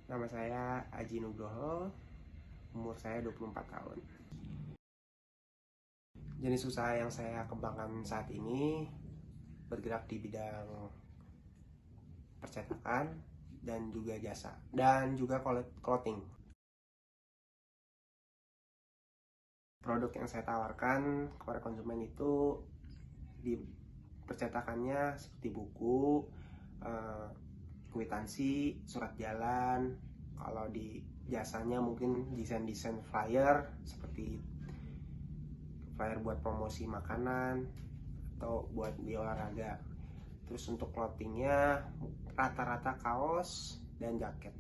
Nama saya Aji Nugroho, umur saya 24 tahun. Jenis usaha yang saya kembangkan saat ini bergerak di bidang percetakan dan juga jasa, dan juga clothing. Produk yang saya tawarkan kepada konsumen itu di percetakannya seperti buku, kwitansi, surat jalan. Kalau di jasanya mungkin desain-desain flyer seperti flyer buat promosi makanan atau buat di olahraga. Terus untuk clothingnya rata-rata kaos dan jaket.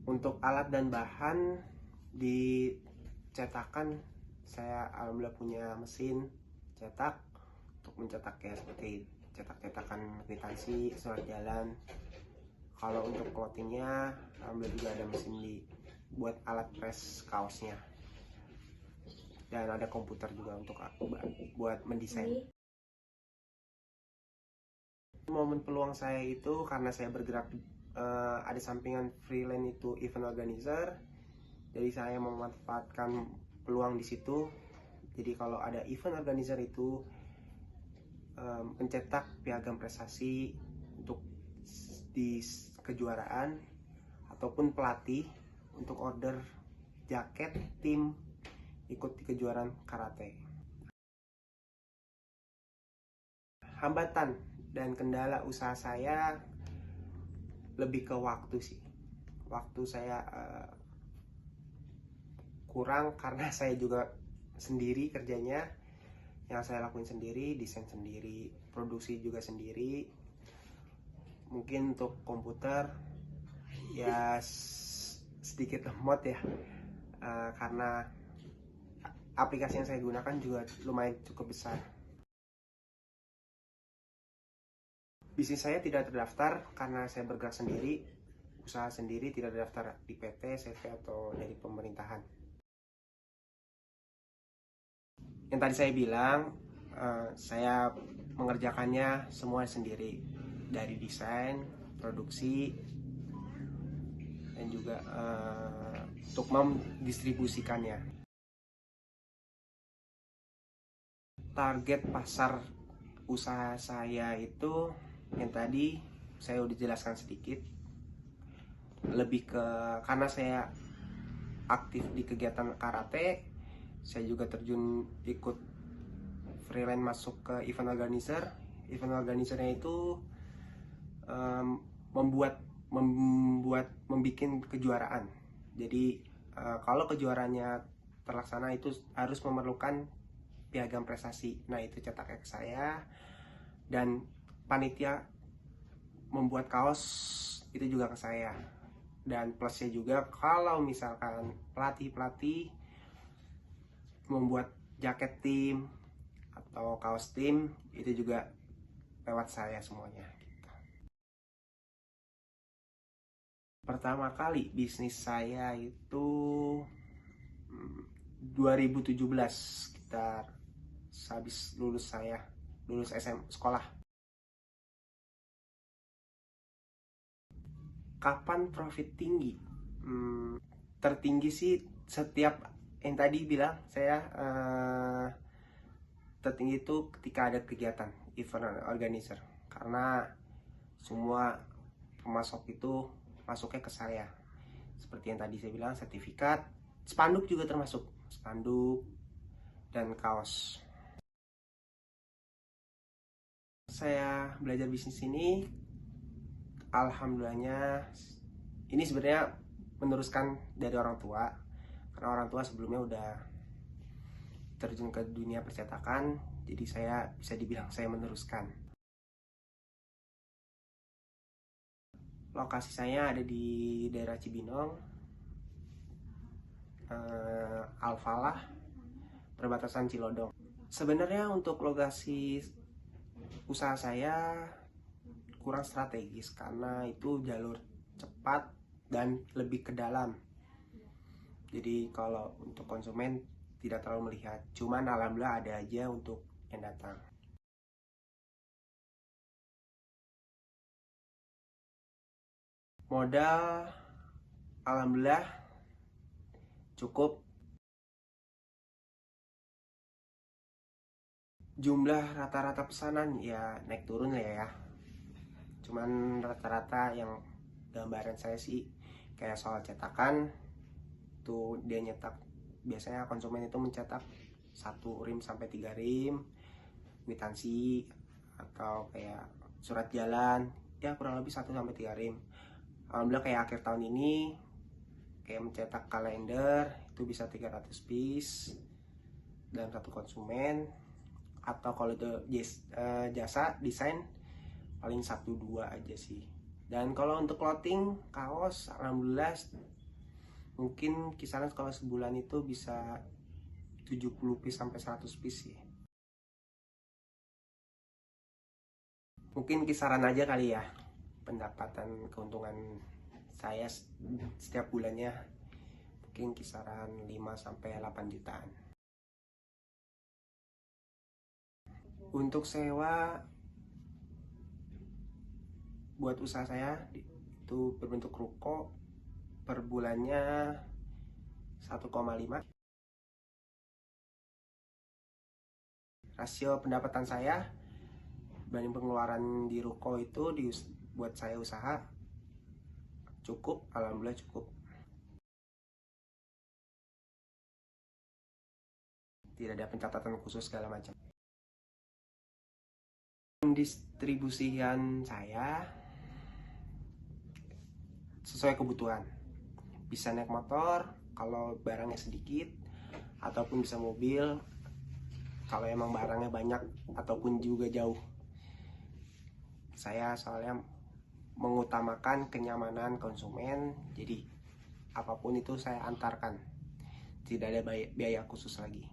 Untuk alat dan bahan dicetakan, saya alhamdulillah punya mesin cetak untuk mencetak kayak seperti cetak-cetakan kwitansi, surat jalan. Kalau untuk clothingnya alhamdulillah juga ada mesin buat alat press kaosnya, dan ada komputer juga untuk buat mendesain. Momen peluang saya itu karena saya bergerak ada sampingan freelance itu event organizer, jadi saya memanfaatkan peluang di situ. Jadi kalau ada event organizer itu mencetak piagam prestasi untuk di kejuaraan ataupun pelatih untuk order jaket tim ikut di kejuaraan karate. Hambatan dan kendala usaha saya lebih ke waktu sih. Waktu saya kurang karena saya juga sendiri kerjanya. Yang saya lakuin sendiri, desain sendiri, produksi juga sendiri. Mungkin untuk komputer ya sedikit lemot ya, karena aplikasi yang saya gunakan juga lumayan cukup besar. Bisnis saya tidak terdaftar karena saya bergerak sendiri, usaha sendiri, tidak terdaftar di PT, CV atau dari pemerintahan. Yang tadi saya bilang, saya mengerjakannya semua sendiri, dari desain, produksi, dan juga untuk mendistribusikannya. Target pasar usaha saya itu yang tadi saya udah jelaskan sedikit, lebih ke karena saya aktif di kegiatan karate, saya juga terjun ikut freelance masuk ke event organizer. Event organizernya itu membuat kejuaraan. Jadi kalau kejuaraannya terlaksana itu harus memerlukan piagam prestasi. Nah, itu cetaknya ke saya, dan panitia membuat kaos itu juga ke saya. Dan plusnya juga kalau misalkan pelatih membuat jaket tim atau kaos tim, itu juga lewat saya semuanya. Pertama kali bisnis saya itu 2017, sekitar habis lulus sekolah. Kapan profit tinggi? Tertinggi sih setiap yang tadi bilang saya, tertinggi itu ketika ada kegiatan event organizer, karena semua pemasok itu masuknya ke saya. Seperti yang tadi saya bilang, sertifikat, spanduk juga termasuk, spanduk dan kaos. Saya belajar bisnis ini, alhamdulillahnya ini sebenarnya meneruskan dari orang tua, karena orang tua sebelumnya udah terjun ke dunia percetakan, jadi saya bisa dibilang saya meneruskan. Lokasi saya ada di daerah Cibinong, Al-Falah, perbatasan Cilodong. Sebenarnya untuk lokasi usaha saya kurang strategis karena itu jalur cepat dan lebih ke dalam. Jadi kalau untuk konsumen tidak terlalu melihat, cuman alhamdulillah ada aja untuk yang datang. Modal alhamdulillah cukup. Jumlah rata-rata pesanan ya naik turun lah ya. Cuman rata-rata yang gambaran saya sih kayak soal cetakan tuh, dia nyetak, biasanya konsumen itu mencetak 1 rim sampai 3 rim kwitansi atau kayak surat jalan ya kurang lebih 1 sampai 3 rim. Alhamdulillah kayak akhir tahun ini kayak mencetak kalender itu bisa 300 piece dalam satu konsumen, atau kalau jasa desain paling 1-2 aja sih. Dan kalau untuk clothing kaos alhamdulillah mungkin kisaran kalau sebulan itu bisa 70 piece sampai 100 piece sih. Mungkin kisaran aja kali ya pendapatan keuntungan saya setiap bulannya, mungkin kisaran 5 sampai 8 jutaan. Untuk sewa buat usaha saya itu berbentuk ruko per bulannya 1,5. Rasio pendapatan saya banding pengeluaran di ruko itu buat saya usaha cukup, alhamdulillah cukup. Tidak ada pencatatan khusus segala macam. Pendistribusian saya sesuai kebutuhan. Bisa naik motor kalau barangnya sedikit, ataupun bisa mobil kalau emang barangnya banyak ataupun juga jauh. Saya soalnya mengutamakan kenyamanan konsumen, jadi apapun itu saya antarkan, tidak ada biaya khusus lagi.